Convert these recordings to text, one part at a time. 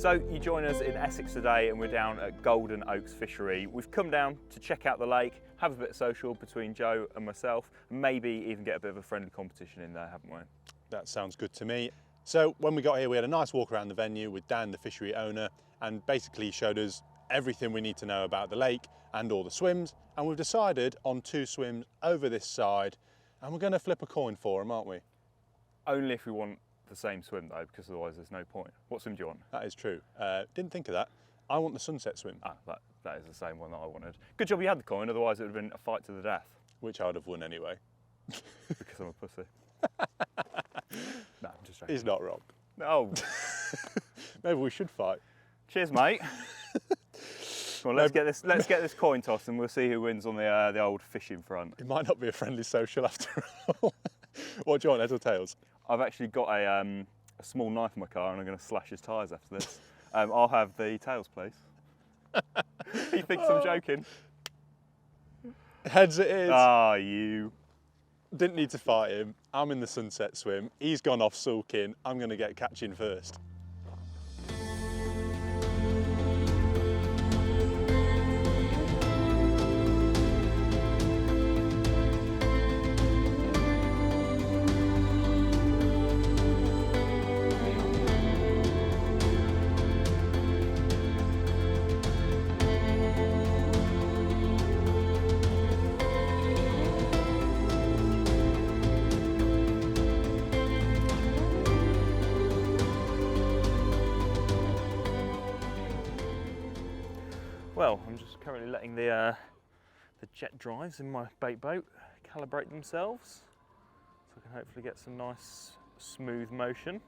So you join us in Essex today and we're down at Golden Oaks Fishery. We've come down to check out the lake, have a bit of social between Joe and myself, and maybe even get a bit of a friendly competition in there, haven't we? That sounds good to me. So when we got here, we had a nice walk around the venue with Dan, the fishery owner, and basically showed us everything we need to know about the lake and all the swims. And we've decided on 2 swims over this side, and we're going to flip a coin for them, aren't we? Only if we want the same swim though, because otherwise there's no point. What swim do you want? That is true. Didn't think of that. I want the sunset swim. Ah, that is the same one that I wanted. Good job you had the coin, otherwise it would have been a fight to the death. Which I would have won anyway. Because I'm a pussy. No, I'm just joking. He's not wrong. No. Maybe we should fight. Cheers, mate. Come on, let's get this coin toss and we'll see who wins on the old fishing front. It might not be a friendly social after all. What do you want, heads or tails? I've actually got a small knife in my car and I'm going to slash his tyres after this. I'll have the tails, please. He thinks I'm joking. Heads it is. Ah, you. Didn't need to fight him. I'm in the sunset swim. He's gone off sulking. I'm going to get catching first. Well, I'm just currently letting the jet drives in my bait boat calibrate themselves, so I can hopefully get some nice smooth motion.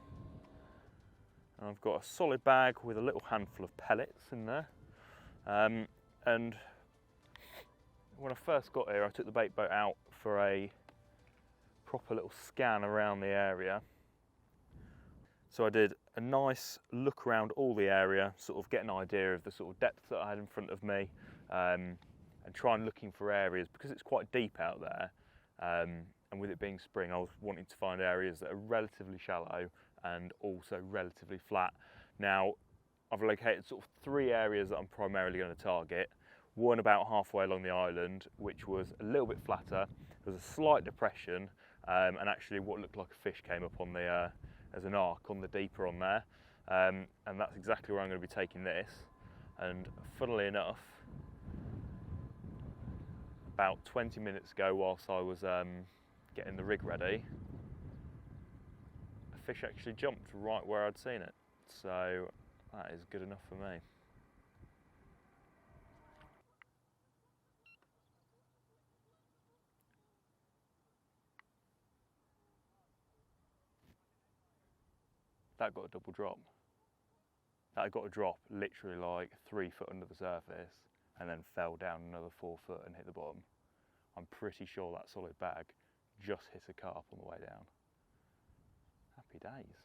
And I've got a solid bag with a little handful of pellets in there. And when I first got here, I took the bait boat out for a proper little scan around the area. So I did a nice look around all the area, sort of get an idea of the sort of depth that I had in front of me, and try and looking for areas, because it's quite deep out there, and with it being spring, I was wanting to find areas that are relatively shallow and also relatively flat. Now, I've located sort of 3 areas that I'm primarily going to target. One about halfway along the island, which was a little bit flatter. There was a slight depression, and actually what looked like a fish came up on the as an arc on the deeper on there, and that's exactly where I'm going to be taking this. And funnily enough, about 20 minutes ago, whilst I was getting the rig ready, a fish actually jumped right where I'd seen it, so that is good enough for me. That got a double drop. That got a drop literally like 3 foot under the surface and then fell down another 4 foot and hit the bottom. I'm pretty sure that solid bag just hit a carp on the way down. Happy days.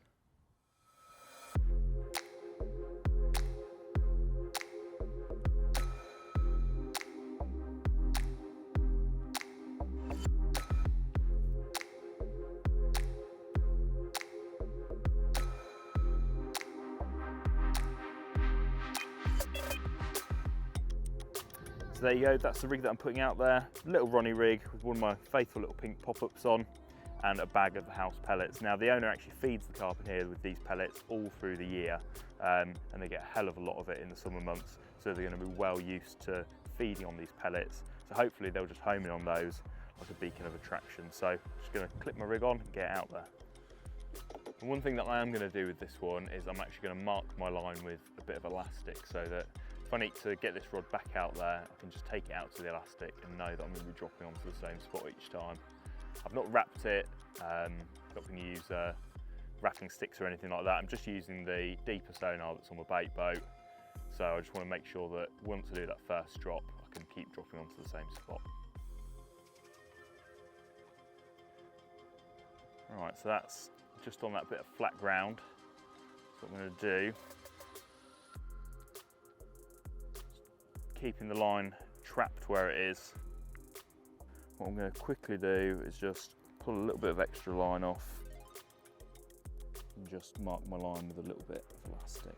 So there you go, that's the rig that I'm putting out there. Little Ronnie rig with one of my faithful little pink pop-ups on and a bag of the house pellets. Now the owner actually feeds the carp in here with these pellets all through the year, and they get a hell of a lot of it in the summer months, so they're going to be well used to feeding on these pellets. So hopefully they'll just home in on those like a beacon of attraction. So I'm just going to clip my rig on and get out there. And one thing that I am going to do with this one is I'm actually going to mark my line with a bit of elastic, so that if I need to get this rod back out there, I can just take it out to the elastic and know that I'm going to be dropping onto the same spot each time. I've not wrapped it, not going to use wrapping sticks or anything like that. I'm just using the deeper sonar that's on the bait boat. So I just want to make sure that once I do that first drop, I can keep dropping onto the same spot. Right, so that's just on that bit of flat ground. So what I'm going to do, keeping the line trapped where it is, what I'm going to quickly do is just pull a little bit of extra line off and just mark my line with a little bit of elastic.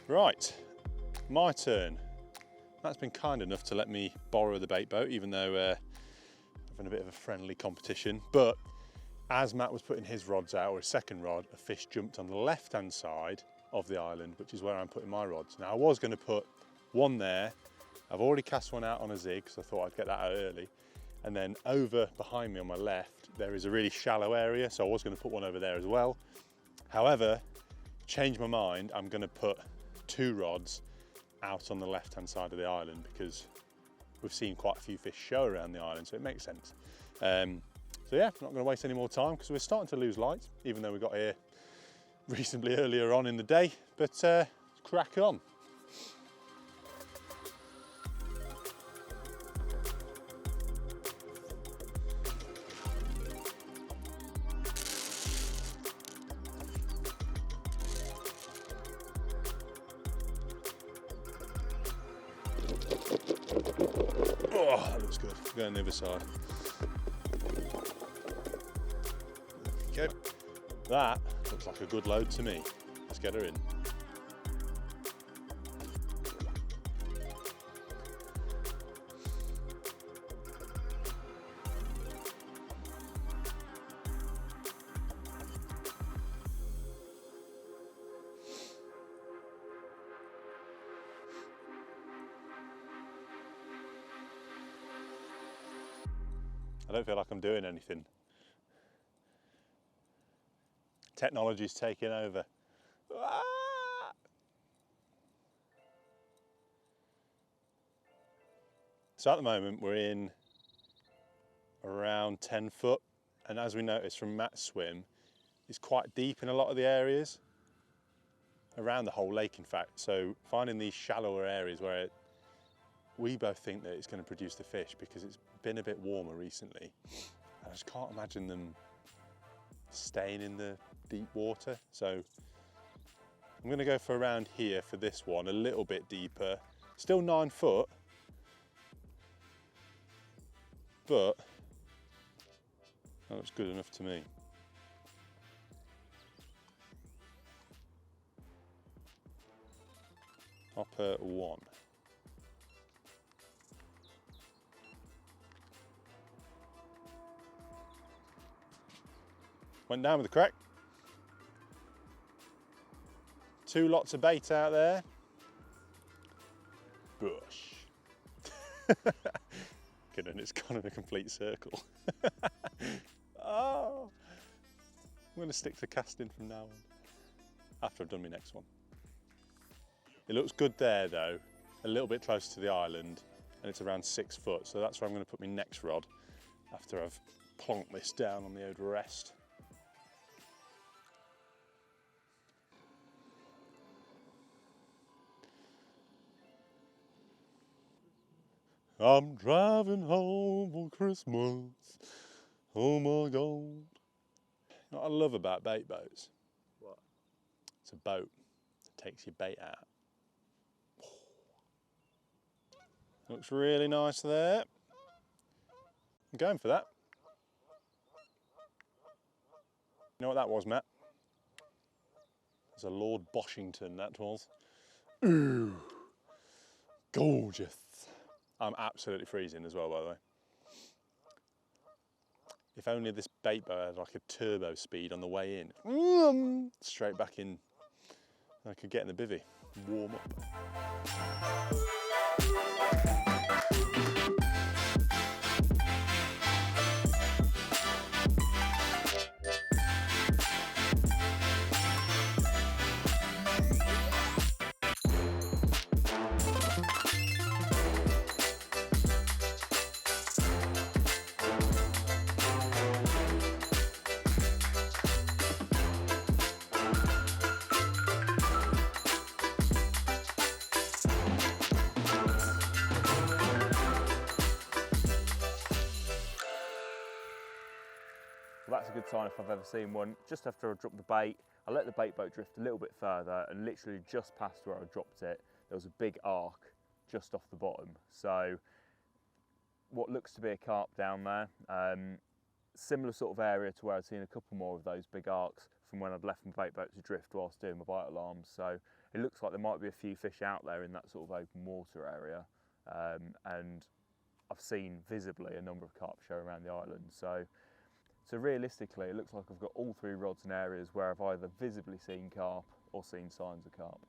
Right, my turn. Matt's been kind enough to let me borrow the bait boat, even though having a bit of a friendly competition. But as Matt was putting his rods out, or his second rod, a fish jumped on the left-hand side of the island, which is where I'm putting my rods. Now I was going to put one there. I've already cast one out on a zig, so I thought I'd get that out early. And then over behind me on my left, there is a really shallow area, so I was going to put one over there as well. However, changed my mind. I'm going to put 2 rods out on the left-hand side of the island because we've seen quite a few fish show around the island, so it makes sense. So yeah, not going to waste any more time because we're starting to lose light, even though we got here reasonably earlier on in the day, but crack on. Oh, that looks good. Go on the other side. Okay, that looks like a good load to me. Let's get her in. I don't feel like I'm doing anything. Technology's taking over. Ah! So at the moment we're in around 10 foot, and as we noticed from Matt's swim, it's quite deep in a lot of the areas, around the whole lake in fact. So finding these shallower areas where we both think that it's going to produce the fish because it's been a bit warmer recently. I just can't imagine them staying in the deep water. So I'm going to go for around here for this one, a little bit deeper. Still 9 foot, but that looks good enough to me. Hopper 1. Went down with a crack. 2 lots of bait out there. Bush. Good, and it's gone in a complete circle. Oh, I'm going to stick to casting from now on, after I've done my next one. It looks good there though, a little bit close to the island, and it's around 6 foot, so that's where I'm going to put my next rod after I've plonked this down on the old rest. I'm driving home for Christmas, oh my God. You know what I love about bait boats? What? It's a boat that takes your bait out. Looks really nice there. I'm going for that. You know what that was, Matt? It was a Lord Boshington, that was. Ooh, gorgeous. I'm absolutely freezing as well, by the way. If only this bait boat had like a turbo speed on the way in. Straight back in, I could get in the bivvy and warm up. Well, that's a good sign if I've ever seen one. Just after I dropped the bait, I let the bait boat drift a little bit further, and literally just past where I dropped it, there was a big arc just off the bottom. So what looks to be a carp down there. similar sort of area to where I'd seen a couple more of those big arcs from when I'd left my bait boats adrift whilst doing my bite alarms. So it looks like there might be a few fish out there in that sort of open water area, and I've seen visibly a number of carp show around the island. So realistically, it looks like I've got all 3 rods and areas where I've either visibly seen carp or seen signs of carp.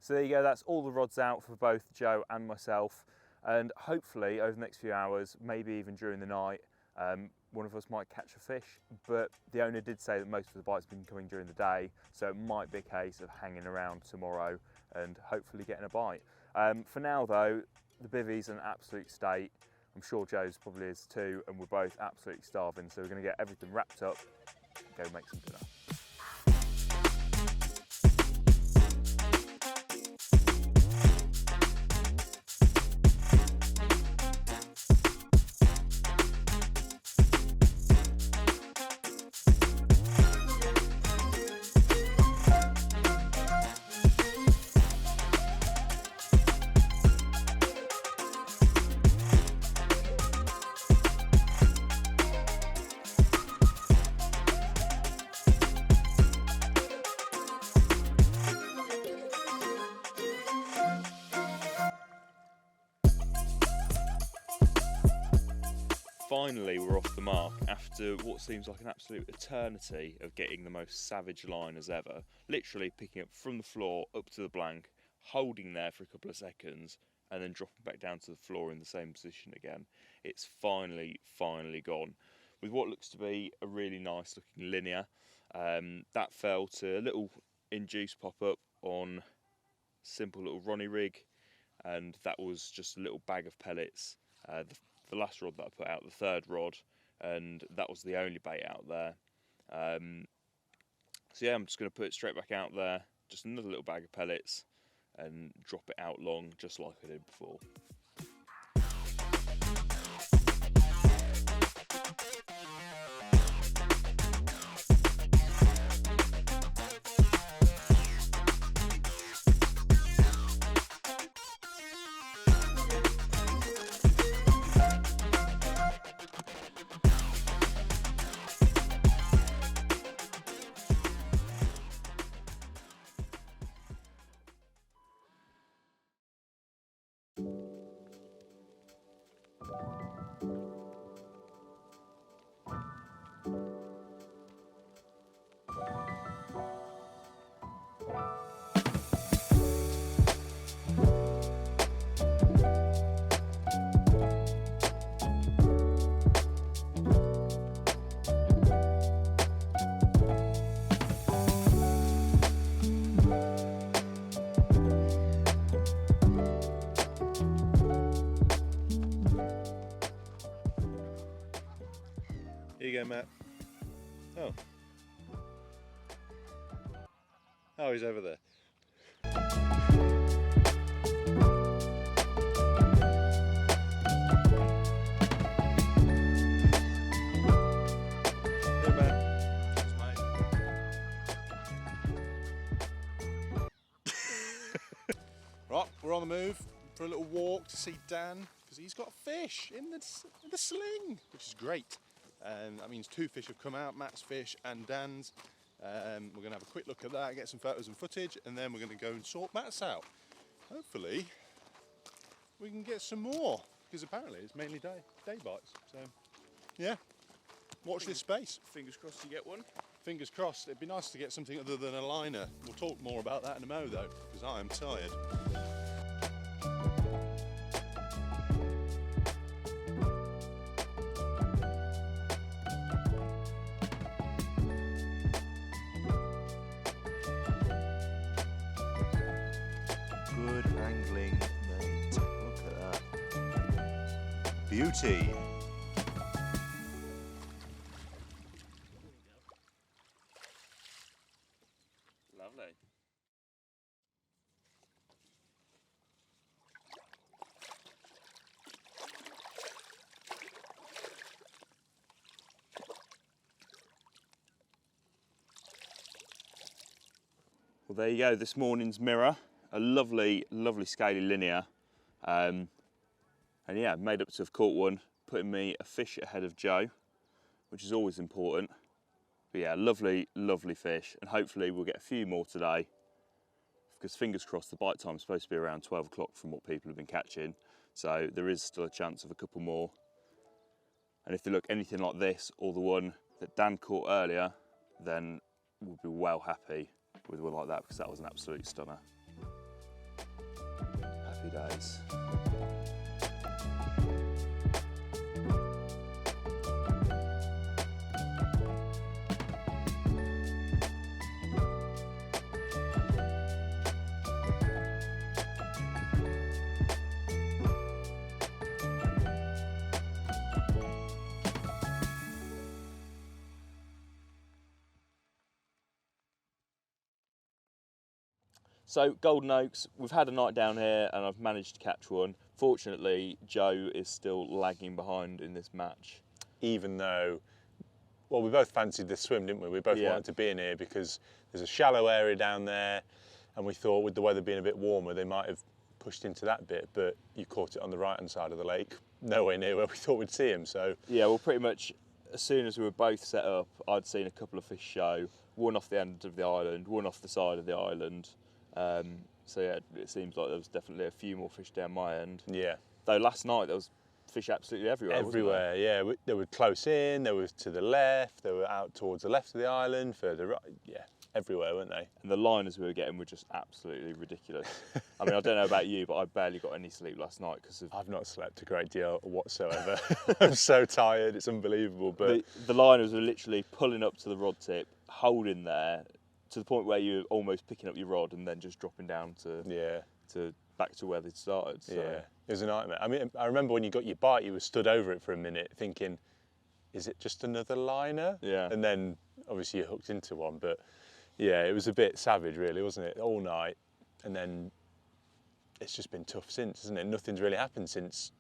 So there you go, that's all the rods out for both Joe and myself, and hopefully over the next few hours, maybe even during the night, one of us might catch a fish. But the owner did say that most of the bites have been coming during the day, so it might be a case of hanging around tomorrow and hopefully getting a bite. For now though, the bivvy's in an absolute state. I'm sure Joe's probably is too, and we're both absolutely starving, so we're going to get everything wrapped up and go make some dinner. Finally, we're off the mark after what seems like an absolute eternity of getting the most savage liners ever. Literally picking up from the floor up to the blank, holding there for a couple of seconds, and then dropping back down to the floor in the same position again. It's finally gone. With what looks to be a really nice looking linear. That fell to a little induce pop-up on simple little Ronnie rig, and that was just a little bag of pellets. The last rod that I put out, the 3rd rod, and that was the only bait out there. So yeah, I'm just going to put it straight back out there, just another little bag of pellets, and drop it out long, just like I did before. Here you go, Matt. Oh. Oh, he's over there. Hey, Matt. That's mine. Right, we're on the move for a little walk to see Dan, because he's got fish in the sling, which is great. That means 2 fish have come out, Matt's fish and Dan's. We're going to have a quick look at that, get some photos and footage, and then we're going to go and sort Matt's out. Hopefully we can get some more, because apparently it's mainly day bites. So yeah, watch this space. Fingers crossed you get one. Fingers crossed. It'd be nice to get something other than a liner. We'll talk more about that in a mo though, because I am tired. Good angling, mate. Look at that. Beauty. Lovely. Well, there you go, this morning's mirror. A lovely, lovely scaly linear. And yeah, made up to have caught one, putting me a fish ahead of Joe, which is always important. But yeah, lovely, lovely fish, and hopefully we'll get a few more today, because fingers crossed the bite time is supposed to be around 12 o'clock from what people have been catching, so there is still a chance of a couple more. And if they look anything like this or the one that Dan caught earlier, then we'll be well happy with one like that, because that was an absolute stunner. Happy days. So Golden Oaks, we've had a night down here and I've managed to catch one. Fortunately, Joe is still lagging behind in this match. Even though, well, we both fancied this swim, didn't we? We both wanted to be in here because there's a shallow area down there, and we thought with the weather being a bit warmer, they might have pushed into that bit, but you caught it on the right-hand side of the lake, nowhere near where we thought we'd see him, so. Yeah, well, pretty much as soon as we were both set up, I'd seen a couple of fish show, one off the end of the island, one off the side of the island. So yeah, it seems like there was definitely a few more fish down my end. Yeah. Though last night there was fish absolutely everywhere. Everywhere, yeah. They were close in, they were to the left, they were out towards the left of the island, further right, yeah, everywhere, weren't they? And the liners we were getting were just absolutely ridiculous. I mean, I don't know about you, but I barely got any sleep last night because of... I've not slept a great deal whatsoever. I'm so tired, it's unbelievable. But the liners were literally pulling up to the rod tip, holding there, to the point where you're almost picking up your rod and then just dropping down to back to where they'd started. So. Yeah, it was a nightmare. I mean, I remember when you got your bite, you were stood over it for a minute thinking, is it just another liner? Yeah. And then obviously you hooked into one, but yeah, it was a bit savage really, wasn't it? All night, and then it's just been tough since, isn't it? Nothing's really happened since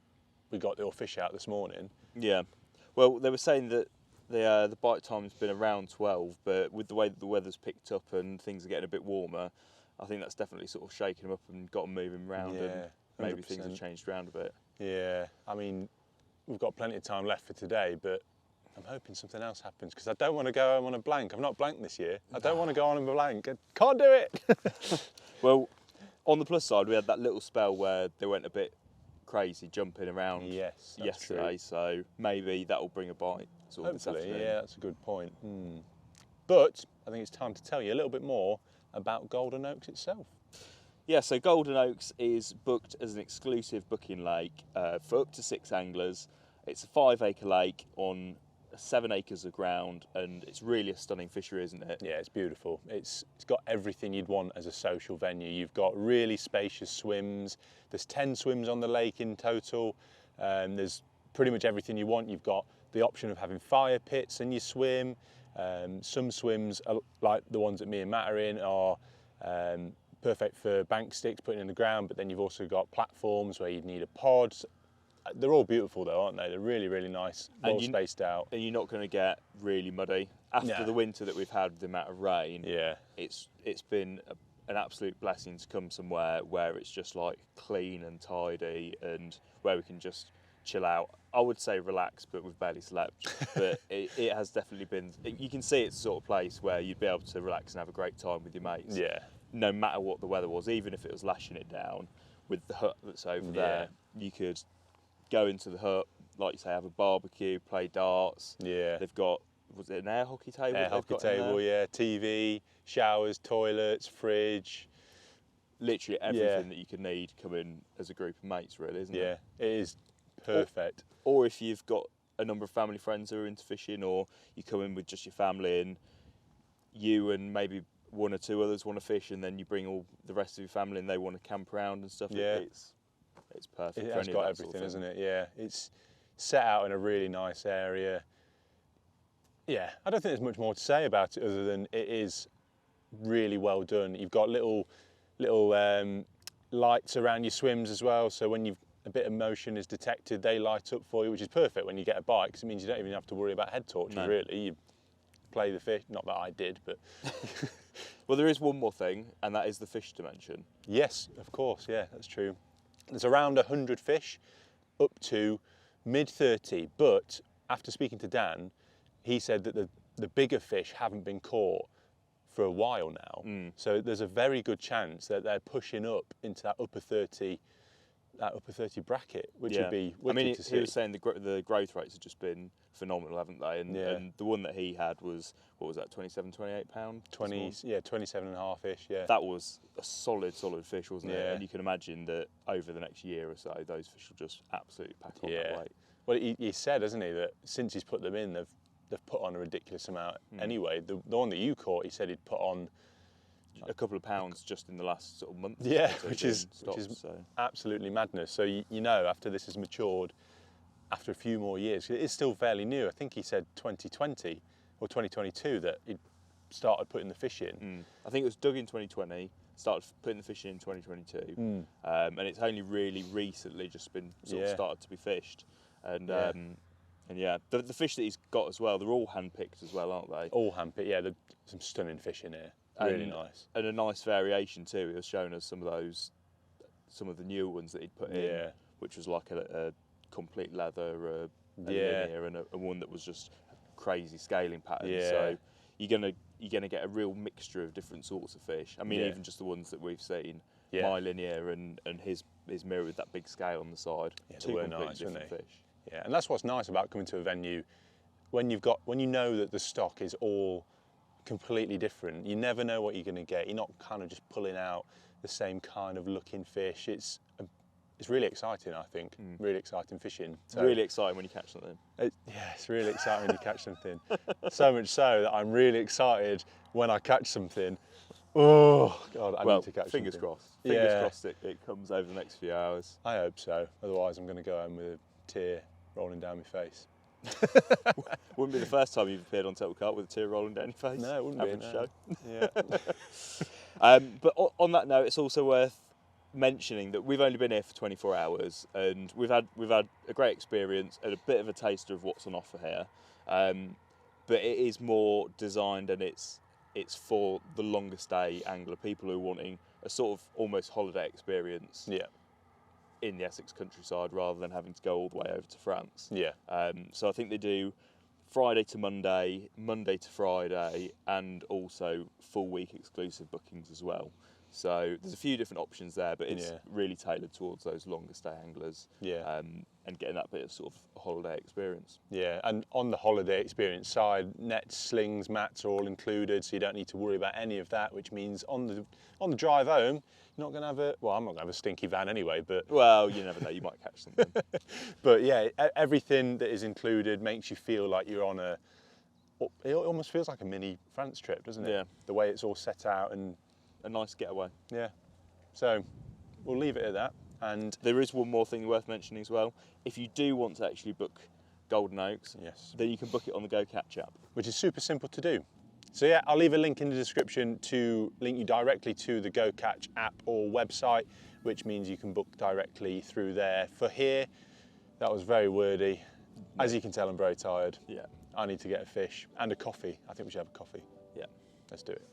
we got the fish out this morning. Yeah. Well, they were saying that the bite time's been around 12, but with the way that the weather's picked up and things are getting a bit warmer, I think that's definitely sort of shaken them up and got them moving around, and maybe 100%. Things have changed around a bit. Yeah, I mean, we've got plenty of time left for today, but I'm hoping something else happens because I don't want to go home on a blank. I've not blanked this year. I don't want to go on a blank. I can't do it. Well, on the plus side, we had that little spell where they went a bit crazy jumping around yesterday, so maybe that will bring a bite. Hopefully, yeah, that's a good point. But I think it's time to tell you a little bit more about Golden Oaks itself. Yeah, so Golden Oaks is booked as an exclusive booking lake for up to 6 anglers. It's a 5-acre lake on 7 acres of ground, and it's really a stunning fishery, isn't it? Yeah, it's beautiful. It's got everything you'd want as a social venue. You've got really spacious swims. There's 10 swims on the lake in total. There's pretty much everything you want. You've got the option of having fire pits in your swim. Some swims, like the ones that me and Matt are in, are perfect for bank sticks, putting in the ground, but then you've also got platforms where you'd need a pod. They're all beautiful though, aren't they? They're really, really nice, well spaced out. And you're not going to get really muddy. After the winter that we've had with the amount of rain, it's been an absolute blessing to come somewhere where it's just like clean and tidy and where we can just chill out. I would say relax, but we've barely slept. But it has definitely been, you can see it's the sort of place where you'd be able to relax and have a great time with your mates. Yeah. No matter what the weather was, even if it was lashing it down, with the hut that's over there, you could go into the hut, like you say, have a barbecue, play darts. Yeah. They've got, was it an air hockey table? Air hockey table, yeah. TV, showers, toilets, fridge. Literally everything that you could need coming as a group of mates, really, isn't it? Yeah, it is perfect. Or if you've got a number of family friends who are into fishing, or you come in with just your family and you and maybe 1 or 2 others want to fish, and then you bring all the rest of your family and they want to camp around and stuff. Yeah. It's perfect. It has got everything, isn't it? Yeah, it's set out in a really nice area. Yeah, I don't think there's much more to say about it other than it is really well done. You've got little lights around your swims as well, so when a bit of motion is detected, they light up for you, which is perfect when you get a bite, because it means you don't even have to worry about head torches, really. You play the fish, not that I did, but... Well, there is one more thing, and that is the fish dimension. Yes, of course, yeah, that's true. There's around 100 fish, up to mid-30, but after speaking to Dan, he said that the bigger fish haven't been caught for a while now. So there's a very good chance that they're pushing up into that upper 30 bracket, which would be wicked to see. He was saying the growth rates have just been phenomenal, haven't they? And the one that he had was, what was that, 27, 28 pound? 27.5-ish, yeah. That was a solid fish, wasn't it? Yeah. And you can imagine that over the next year or so, those fish will just absolutely pack on that weight. Well, he said, hasn't he, that since he's put them in, they've put on a ridiculous amount anyway. The one that you caught, he said he'd put on a couple of pounds just in the last sort of month. Yeah, which is absolutely madness. So you know, after this has matured, after a few more years, it is still fairly new. I think he said 2020 or 2022 that he'd started putting the fish in. I think it was dug in 2020, started putting the fish in 2022, and it's only really recently just been sort of started to be fished. And the fish that he's got as well, they're all hand-picked as well, aren't they? All hand-picked, yeah. There's some stunning fish in here. Really nice. And a nice variation too. He was showing us some of the newer ones that he'd put in, which was like a complete leather, a linear, and a one that was just crazy scaling pattern. So you're gonna get a real mixture of different sorts of fish. I mean, even just the ones that we've seen, my linear and his mirror with that big scale on the side. Two completely different fish. Yeah, and that's what's nice about coming to a venue when you know that the stock is all completely different. You never know what you're going to get. You're not kind of just pulling out the same kind of looking fish. It's really exciting, I think. Really exciting fishing. So, really exciting when you catch something. It's really exciting when you catch something. So much so that I'm really excited when I catch something. Oh God, I need to catch fingers something. Crossed. Fingers crossed it comes over the next few hours. I hope so. Otherwise, I'm going to go home with a tear rolling down my face. Wouldn't be the first time you've appeared on Total Carp with a tear rolling down your face. No, it wouldn't be. Show. Yeah. But on that note, it's also worth mentioning that we've only been here for 24 hours, and we've had a great experience and a bit of a taster of what's on offer here. But it is more designed, and it's for the longer stay angler, people who are wanting a sort of almost holiday experience. Yeah. In the Essex countryside, rather than having to go all the way over to France. Yeah. So I think they do Friday to Monday, Monday to Friday, and also full week exclusive bookings as well. So there's a few different options there, but it's really tailored towards those longer stay anglers. And getting that bit of sort of holiday experience. Yeah, and on the holiday experience side, nets, slings, mats are all included, so you don't need to worry about any of that. Which means on the drive home, you're not going to have I'm not going to have a stinky van anyway. But well, you never know, you might catch something. But yeah, everything that is included makes you feel like you're on it almost feels like a mini France trip, doesn't it? Yeah. The way it's all set out and a nice getaway. Yeah. So we'll leave it at that. And there is one more thing worth mentioning as well. If you do want to actually book Golden Oaks, then you can book it on the Go Catch app, which is super simple to do. So yeah, I'll leave a link in the description to link you directly to the Go Catch app or website, which means you can book directly through there. For here, that was very wordy. As you can tell, I'm very tired. Yeah. I need to get a fish and a coffee. I think we should have a coffee. Yeah. Let's do it.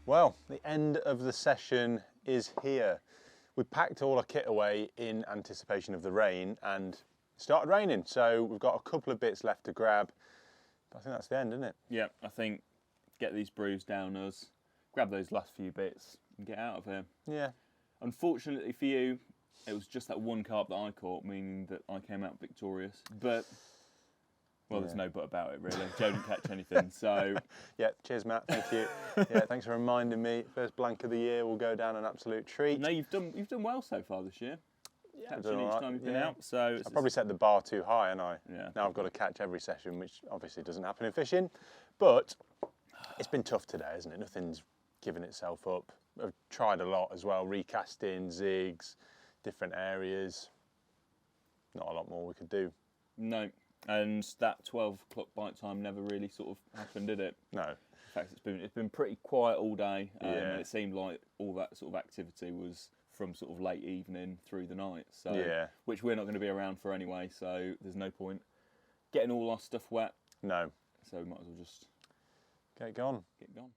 Well, the end of the session is here. We packed all our kit away in anticipation of the rain, and it started raining, so we've got a couple of bits left to grab. But I think that's the end, isn't it? Yeah, I think get these brews down us, grab those last few bits and get out of here. Yeah. Unfortunately for you, it was just that one carp that I caught, meaning that I came out victorious. But well, there's no but about it, really. Joe didn't catch anything, so... Yeah, cheers, Matt, thank you. Yeah, thanks for reminding me. First blank of the year will go down an absolute treat. No, you've done well so far this year. Yeah, catching each time you've been out, so... I probably set the bar too high, haven't I? Yeah. Now I've got to catch every session, which obviously doesn't happen in fishing, but It's been tough today, hasn't it? Nothing's given itself up. I've tried a lot as well, recasting, zigs, different areas. Not a lot more we could do. No, and that 12 o'clock bite time never really sort of happened, did it? No. In fact, it's been pretty quiet all day, and Yeah. it seemed like all that sort of activity was from sort of late evening through the night. So, Yeah. which we're not going to be around for anyway. So there's no point getting all our stuff wet. No. So we might as well just Get gone. get gone.